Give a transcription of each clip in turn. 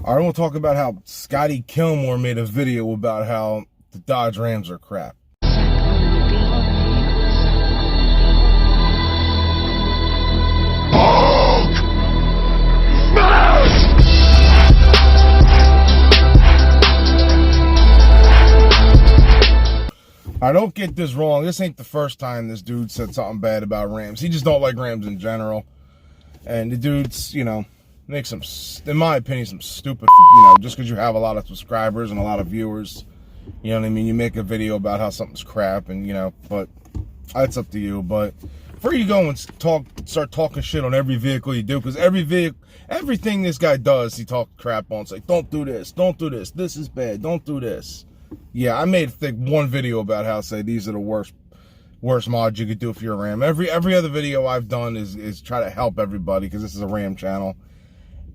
I want to talk about how Scotty KILMER made a video about how the Dodge Rams are crap. I don't get this wrong. This ain't the first time this dude said something bad about Rams. He just don't like Rams in general. And the dude's, you know, makes some, in my opinion, some stupid, you know, just because you have a lot of subscribers and a lot of viewers, you know what I mean? You make a video about how something's crap and, you know, but that's up to you. But before you go and start talking shit on every vehicle you do, because everything this guy does, he talks crap on. It's like, don't do this, this is bad, don't do this. Yeah, I made one video about how say these are the worst mods you could do if you're a Ram. Every other video I've done is try to help everybody because this is a Ram channel.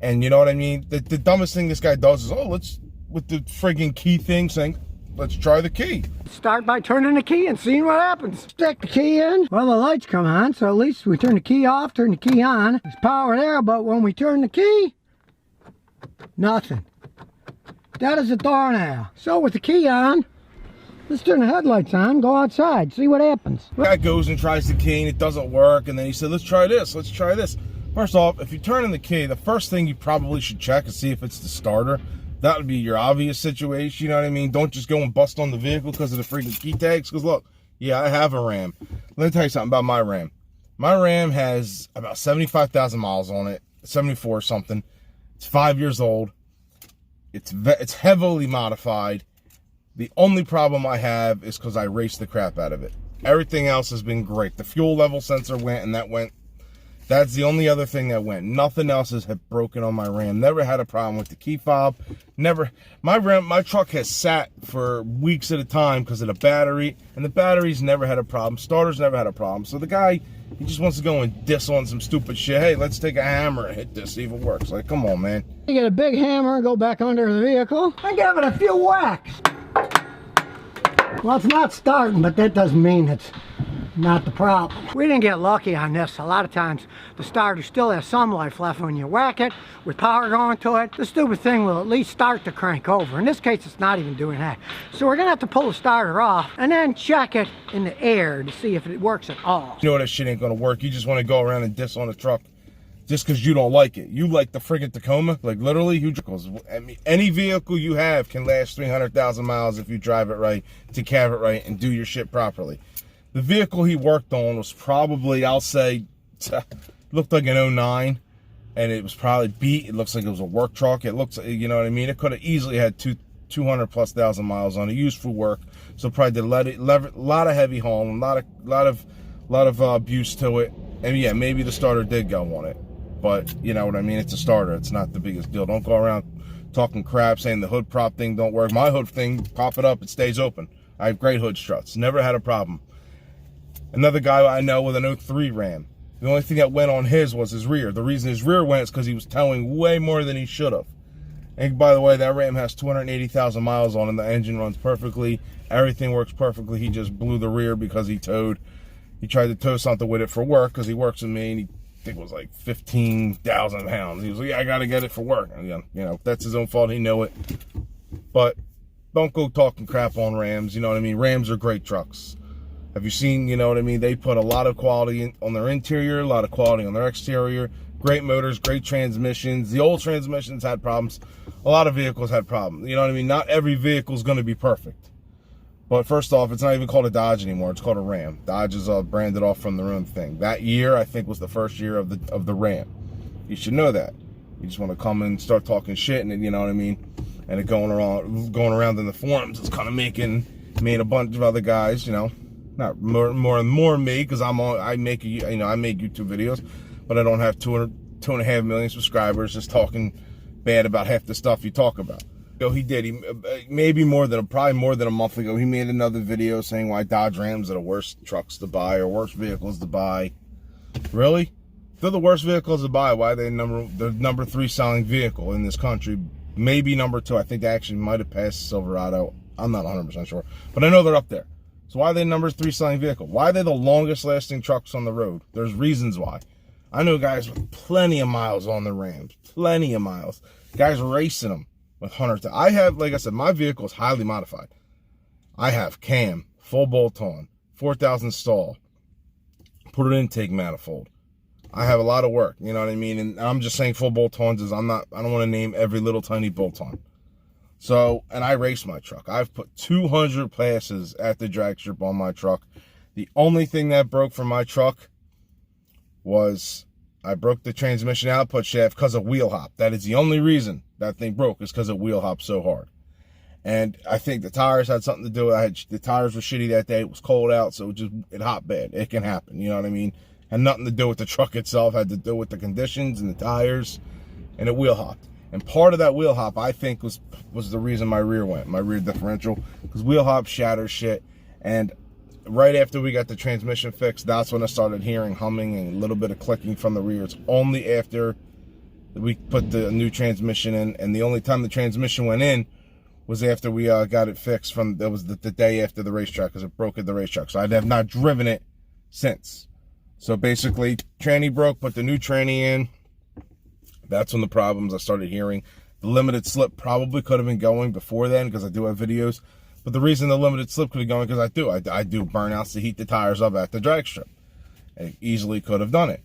And you know what I mean? The dumbest thing this guy does is, oh, let's, with the friggin' key thing, saying, let's try the key. Start by turning the key and seeing what happens. Stick the key in. Well, the lights come on, so at least we turn the key off, turn the key on. There's power there, but when we turn the key, nothing. That is a door now. So with the key on, let's turn the headlights on, go outside, see what happens. The guy goes and tries the key and it doesn't work, and then he said, let's try this, let's try this. First off, if you turn in the key, the first thing you probably should check is see if it's the starter. That would be your obvious situation, you know what I mean? Don't just go and bust on the vehicle because of the freaking key tags, because look, yeah, I have a Ram. Let me tell you something about my Ram. My Ram has about 75,000 miles on it, 74 or something. It's 5 years old. It's heavily modified. The only problem I have is because I raced the crap out of it. Everything else has been great. The fuel level sensor went, and that went. That's the only other thing that went. Nothing else has broken on my Ram. Never had a problem with the key fob. Never. My truck has sat for weeks at a time because of the battery, and the batteries never had a problem. Starters never had a problem. So the guy, he just wants to go and diss on some stupid shit. Hey, let's take a hammer and hit this, see if it works. Like, come on, man. You get a big hammer, go back under the vehicle, and give it a few whacks. Well, it's not starting, but that doesn't mean it's not the problem. We didn't get lucky on this. A lot of times the starter still has some life left when you whack it with power going to it. The stupid thing will at least start to crank over. In this case, it's not even doing that. So we're gonna have to pull the starter off and then check it in the air to see if it works at all. You know that shit ain't gonna work. You just want to go around and diss on a truck just because you don't like it. You like the friggin' Tacoma, like literally, I mean, any vehicle you have can last 300,000 miles if you drive it right, take care of it right, and do your shit properly. The vehicle he worked on was probably, I'll say, looked like an 09, and it was probably beat. It looks like it was a work truck. It looks, you know what I mean? It could have easily had 200,000+ miles on it, used for work. So probably did a lot of heavy hauling, a lot of abuse to it. And yeah, maybe the starter did go on it, but you know what I mean? It's a starter. It's not the biggest deal. Don't go around talking crap saying the hood prop thing don't work. My hood thing, pop it up, it stays open. I have great hood struts. Never had a problem. Another guy I know with an 03 Ram. The only thing that went on his was his rear. The reason his rear went is because he was towing way more than he should have. And by the way, that Ram has 280,000 miles on it. The engine runs perfectly. Everything works perfectly. He just blew the rear because he towed. He tried to tow something with it for work because he works with me, and I think it was like 15,000 pounds. He was like, yeah, I got to get it for work. And, you know, that's his own fault. He knew it. But don't go talking crap on Rams. You know what I mean? Rams are great trucks. Have you seen, you know what I mean? They put a lot of quality on their interior, a lot of quality on their exterior. Great motors, great transmissions. The old transmissions had problems. A lot of vehicles had problems. You know what I mean? Not every vehicle is going to be perfect. But first off, it's not even called a Dodge anymore. It's called a Ram. Dodge is branded off from their own thing. That year, I think, was the first year of the Ram. You should know that. You just want to come and start talking shit, and you know what I mean? And it going around in the forums, it's kind of made a bunch of other guys, you know. Not more me, because I make YouTube videos, but I don't have 2.5 million subscribers just talking bad about half the stuff you talk about. So he did. He probably more than a month ago, he made another video saying why Dodge Rams are the worst trucks to buy or worst vehicles to buy. Really? If they're the worst vehicles to buy, why are they the number 3 selling vehicle in this country? Maybe number 2. I think they actually might have passed Silverado. I'm not 100% sure, but I know they're up there. So why are they number 3 selling vehicle? Why are they the longest lasting trucks on the road? There's reasons why. I know guys with plenty of miles on the Rams. Plenty of miles. Guys racing them with 100. I have, like I said, my vehicle is highly modified. I have cam, full bolt-on, 4,000 stall, put an intake manifold. I have a lot of work, you know what I mean? And I'm just saying full bolt-ons is I don't want to name every little tiny bolt-on. So, and I race my truck. I've put 200 passes at the drag strip on my truck. The only thing that broke from my truck was I broke the transmission output shaft because of wheel hop. That is the only reason that thing broke, is because it wheel hopped so hard. And I think the tires had something to do with it. The tires were shitty that day. It was cold out, so it hopped bad. It can happen, you know what I mean? Had nothing to do with the truck itself. Had to do with the conditions and the tires, and it wheel hopped. And part of that wheel hop, I think, was the reason my rear differential, because wheel hop shatters shit. And right after we got the transmission fixed, that's when I started hearing humming and a little bit of clicking from the rear. It's only after we put the new transmission in, and the only time the transmission went in was after we got it fixed. That was the day after the racetrack, because it broke at the racetrack. So I have not driven it since. So basically, tranny broke, put the new tranny in. That's when the problems I started hearing. The limited slip probably could have been going before then, because I do have videos. But the reason the limited slip could have gone, because I do burnouts to heat the tires up at the drag strip. I easily could have done it.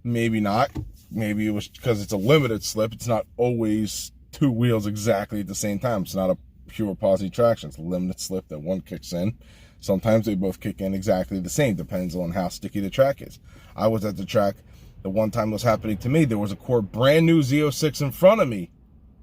Maybe not. Maybe it was because it's a limited slip. It's not always two wheels exactly at the same time. It's not a pure posi traction. It's a limited slip that one kicks in. Sometimes they both kick in exactly the same. Depends on how sticky the track is. I was at the track. The one time it was happening to me, there was a brand new Z06 in front of me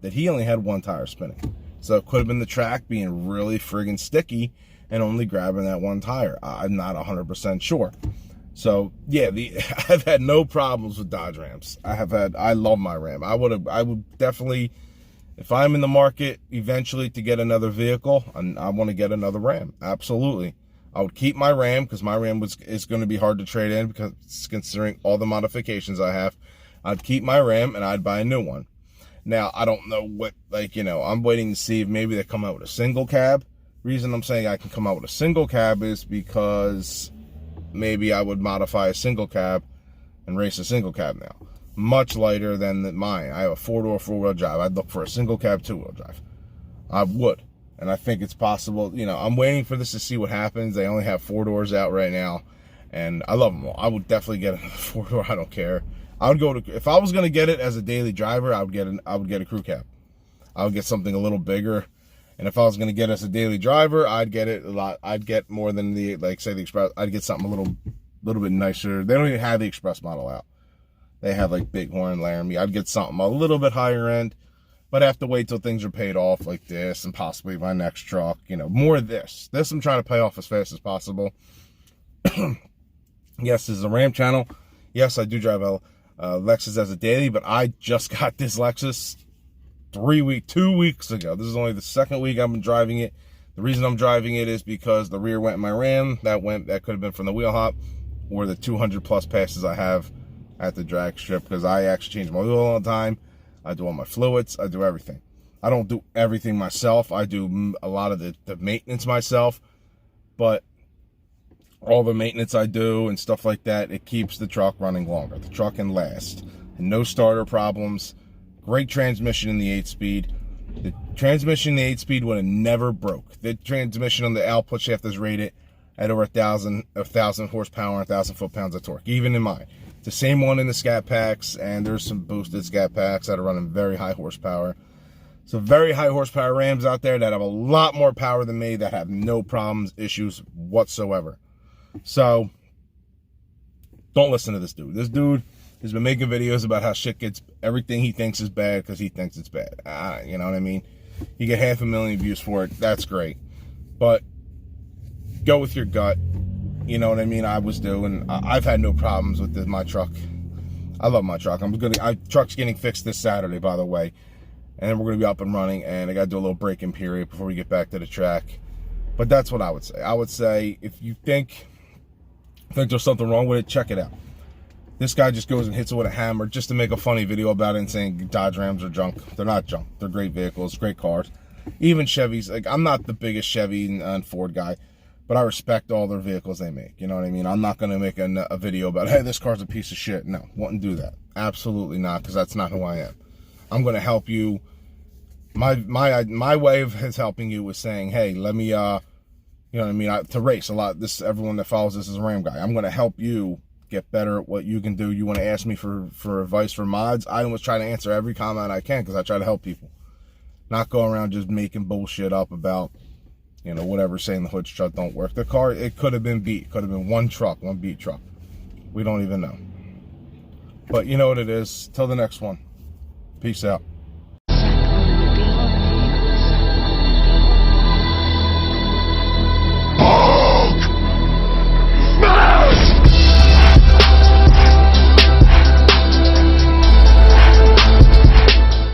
that he only had one tire spinning. So it could have been the track being really friggin' sticky and only grabbing that one tire. I'm not 100% sure. So yeah, I've had no problems with Dodge Rams. I love my Ram. I would definitely, if I'm in the market eventually to get another vehicle, I want to get another Ram. Absolutely. I would keep my Ram, because my Ram is going to be hard to trade in, because considering all the modifications I have. I'd keep my Ram and I'd buy a new one. Now, I don't know what, I'm waiting to see if maybe they come out with a single cab. Reason I'm saying I can come out with a single cab is because maybe I would modify a single cab and race a single cab now. Much lighter than mine. I have a 4-door, 4-wheel drive. I'd look for a single cab, 2-wheel drive. I would. And I think it's possible. I'm waiting for this to see what happens. They only have 4 doors out right now, and I love them all. I would definitely get another 4-door. I don't care. I would if I was going to get it as a daily driver, I would get a crew cab. I would get something a little bigger. And if I was going to get it as a daily driver, I'd get it a lot. I'd get more than the Express. I'd get something a little bit nicer. They don't even have the Express model out. They have Bighorn, Laramie. I'd get something a little bit higher end. But I have to wait till things are paid off, like this, and possibly my next truck. More of this. This I'm trying to pay off as fast as possible. Yes, this is a Ram channel. Yes, I do drive a Lexus as a daily, but I just got this Lexus 2 weeks ago. This is only the second week I've been driving it. The reason I'm driving it is because the rear went in my Ram. That could have been from the wheel hop, or the 200 plus passes I have at the drag strip, because I actually change my oil all the time. I do all my fluids. I do everything. I don't do everything myself. I do a lot of the maintenance myself, but all the maintenance I do and stuff like that, it keeps the truck running longer. The truck can last. And no starter problems. Great transmission in the 8-speed. The transmission in the 8-speed would have never broke. The transmission on the output shaft is rated at over 1,000 horsepower and 1,000 foot-pounds of torque, even in mine. It's the same one in the Scat Packs, and there's some boosted Scat Packs that are running very high horsepower. So very high horsepower Rams out there that have a lot more power than me, that have no problems, issues whatsoever. So don't listen to this dude. This dude has been making videos about how shit gets, everything he thinks is bad because he thinks it's bad. You know what I mean? You get 500,000 views for it. That's great. But go with your gut. You know what I mean? I was doing. I've had no problems with my truck. I love my truck. Truck's getting fixed this Saturday, by the way, and then we're gonna be up and running. And I got to do a little break-in period before we get back to the track. But that's what I would say. I would say if you think there's something wrong with it, check it out. This guy just goes and hits it with a hammer just to make a funny video about it and saying Dodge Rams are junk. They're not junk. They're great vehicles, great cars. Even Chevys. I'm not the biggest Chevy and Ford guy, but I respect all their vehicles they make. You know what I mean? I'm not going to make a video about, hey, this car's a piece of shit. No, wouldn't do that. Absolutely not, because that's not who I am. I'm going to help you. My way of his helping you was saying, hey, let me, you know what I mean, to race a lot. Everyone that follows this is a Ram guy. I'm going to help you get better at what you can do. You want to ask me for advice for mods? I always try to answer every comment I can because I try to help people. Not go around just making bullshit up about, you know, whatever, saying the hood strut don't work. The car, it could have been beat. Could have been one beat truck. We don't even know. But you know what it is. Till the next one. Peace out.